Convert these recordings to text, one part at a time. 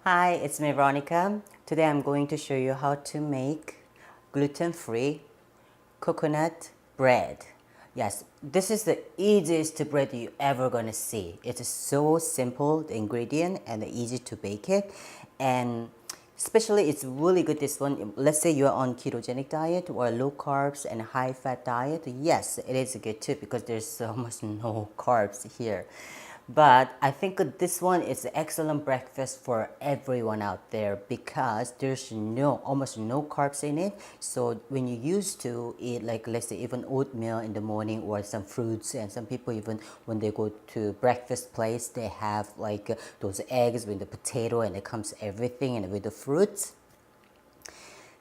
Hi, it's me Veronica. Today I'm going to show you how to make gluten-free coconut bread. Yes, this is the easiest bread you ever gonna see. It's so simple, the ingredient, and easy to bake it. And especially it's really good this one. Let's say you're on ketogenic diet or low carbs and high fat diet. Yes, it is good too because there's almost no carbs here. But I think this one is an excellent breakfast for everyone out there because there's almost no carbs in it. So when you used to eat, like let's say even oatmeal in the morning or some fruits, and some people even when they go to breakfast place, they have like those eggs with the potato and it comes everything and with the fruits.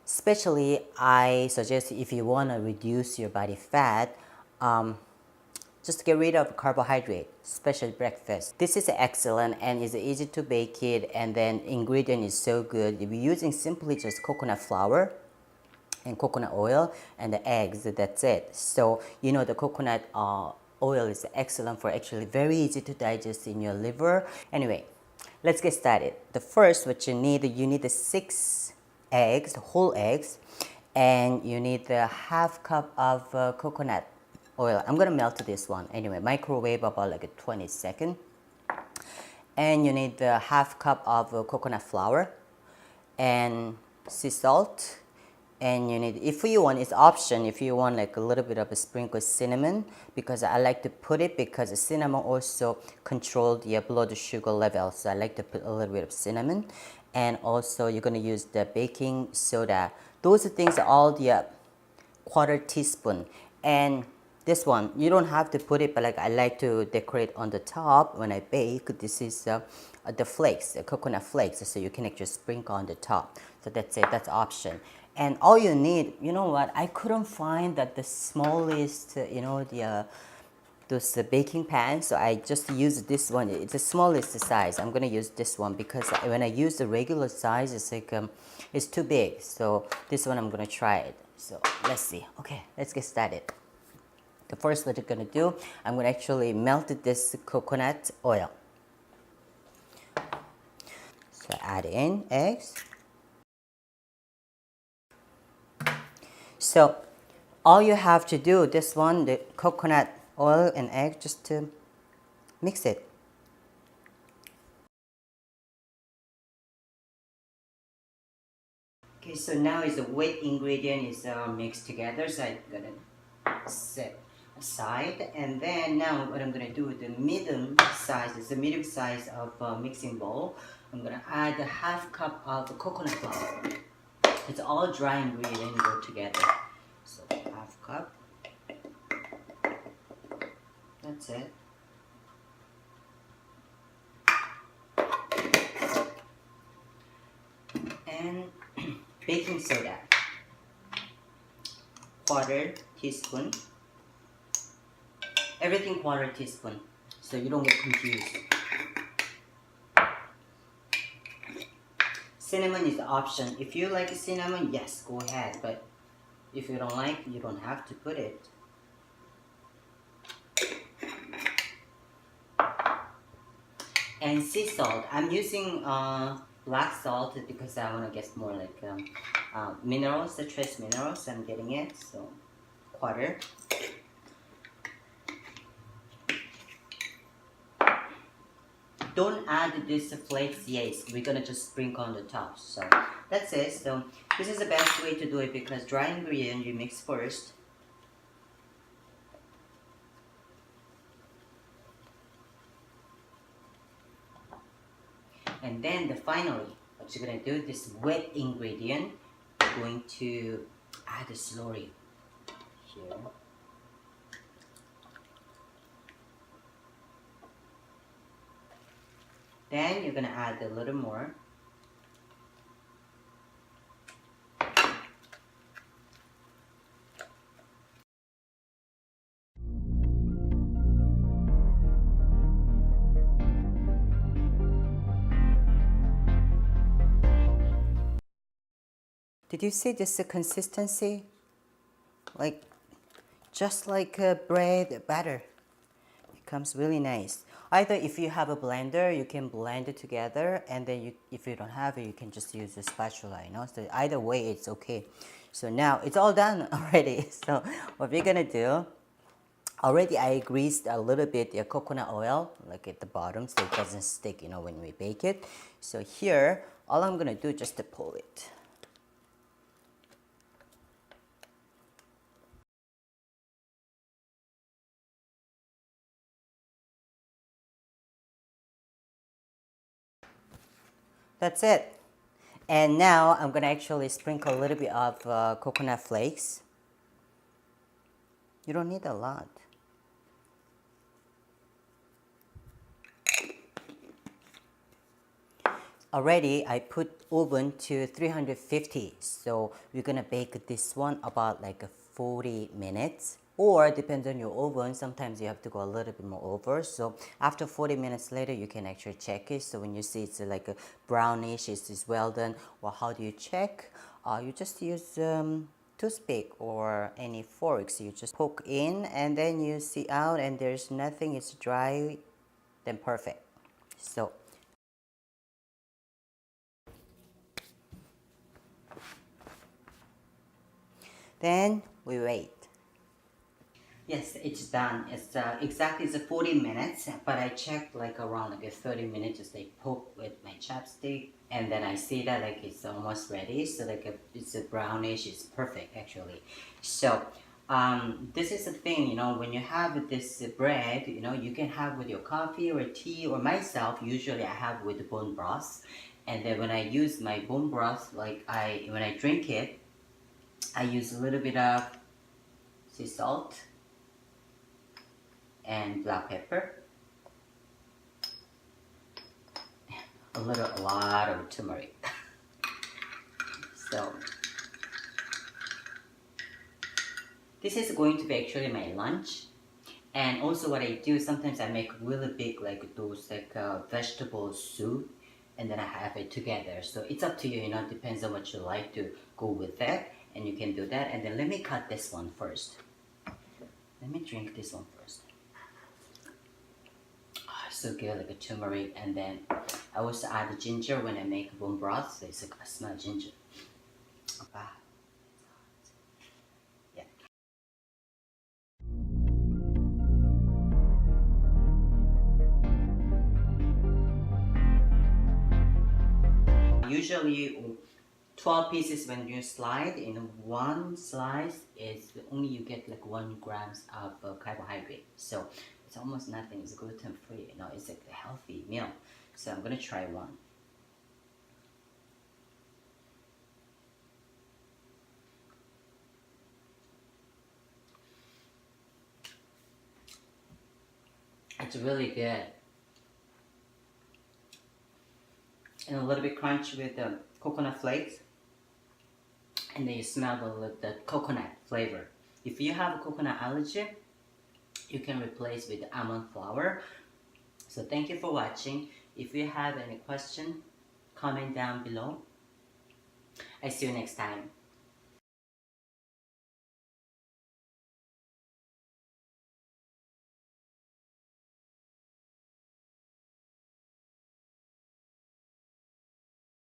Especially I suggest if you want to reduce your body fat, just get rid of carbohydrate, especially breakfast. This is excellent and it's easy to bake it, and then ingredient is so good. If you're using simply just coconut flour and coconut oil and the eggs, that's it. So the coconut oil is excellent for actually very easy to digest in your liver. Anyway, let's get started. The first what you need the 6 eggs, whole eggs, and you need the half cup of coconut oil. I'm gonna melt this one anyway. Microwave about like a 20 seconds. And you need the half cup of coconut flour and sea salt. And you need, if you want, it's option, if you want like a little bit of a sprinkle of cinnamon, because I like to put it because the cinnamon also controls your blood sugar level, so I like to put a little bit of cinnamon. And also you're going to use the baking soda. Those things are all the quarter teaspoon. And this one you don't have to put it, but like I like to decorate on the top when I bake. This is the flakes, the coconut flakes, so you can actually sprinkle on the top. So that's it, that's option. And all you need, you know what, I couldn't find that the smallest those baking pans, so I just use this one. It's the smallest size. I'm gonna use this one because when I use the regular size, it's like it's too big. So this one I'm gonna try it. So let's see. Okay, let's get started. The first what you're gonna do, I'm gonna actually melt this coconut oil. So add in eggs. So all you have to do, this one, the coconut oil and egg, just to mix it. Okay, so now is the wet ingredient is mixed together, so I'm gonna set aside. And then now what I'm gonna do with the medium size, it's a medium size of mixing bowl. I'm gonna add a half cup of coconut flour. It's all dry ingredient go together. So half cup. That's it. And baking soda, quarter teaspoon. Everything quarter teaspoon, so you don't get confused. Cinnamon is the option. If you like cinnamon, yes, go ahead. But if you don't like, you don't have to put it. And sea salt, I'm using black salt because I want to get more like minerals, the trace minerals. I'm getting it, so quarter. Don't add this flakes, yes, we're gonna just sprinkle on the top. So that's it. So this is the best way to do it because dry ingredient you mix first. And then finally, what you're gonna do, this wet ingredient, you're going to add the slurry here. Then you're gonna add a little more. Did you see this consistency? Like just like bread batter. It comes really nice. Either if you have a blender, you can blend it together, and then if you don't have it, you can just use a spatula, you know. So either way, it's okay. So now it's all done already. So what we're gonna do, already I greased a little bit the coconut oil, like at the bottom, so it doesn't stick, you know, when we bake it. So here, all I'm gonna do is just to pull it. That's it. And now I'm gonna actually sprinkle a little bit of coconut flakes. You don't need a lot. Already I put oven to 350, so we're gonna bake this one about like 40 minutes, or depends on your oven, sometimes you have to go a little bit more over. So after 40 minutes later, you can actually check it. So when you see it's like a brownish, it's well done. Well, how do you check? You just use toothpick or any forks. You just poke in, and then you see out and there's nothing, it's dry, then perfect. So then we wait. Yes, it's done. It's exactly it's 40 minutes, but I checked like around like 30 minutes, just like poke with my chopstick, and then I see that like it's almost ready. So like it's a brownish, it's perfect actually. So this is the thing, you know, when you have this bread, you know, you can have with your coffee or tea, or myself, usually I have with bone broth. And then when I use my bone broth, like when I drink it, I use a little bit of sea salt and black pepper, a lot of turmeric. So this is going to be actually my lunch. And also what I do, sometimes I make really big like those like vegetable soup, and then I have it together. So it's up to you, you know, it depends on what you like to go with that, and you can do that. And then let me cut this one first. Let me drink this one first. So good, like a turmeric, and then I also add ginger when I make bone broth. So it's like I smell ginger. Ah, yeah. Usually 12 pieces when you slide, in one slice is only you get like 1 grams of carbohydrate. So it's almost nothing, it's gluten free, you know, it's like a healthy meal. So I'm gonna try one. It's really good. And a little bit crunchy with the coconut flakes. And then you smell the coconut flavor. If you have a coconut allergy, you can replace with almond flour. So thank you for watching. If you have any question, comment down below. I see you next time.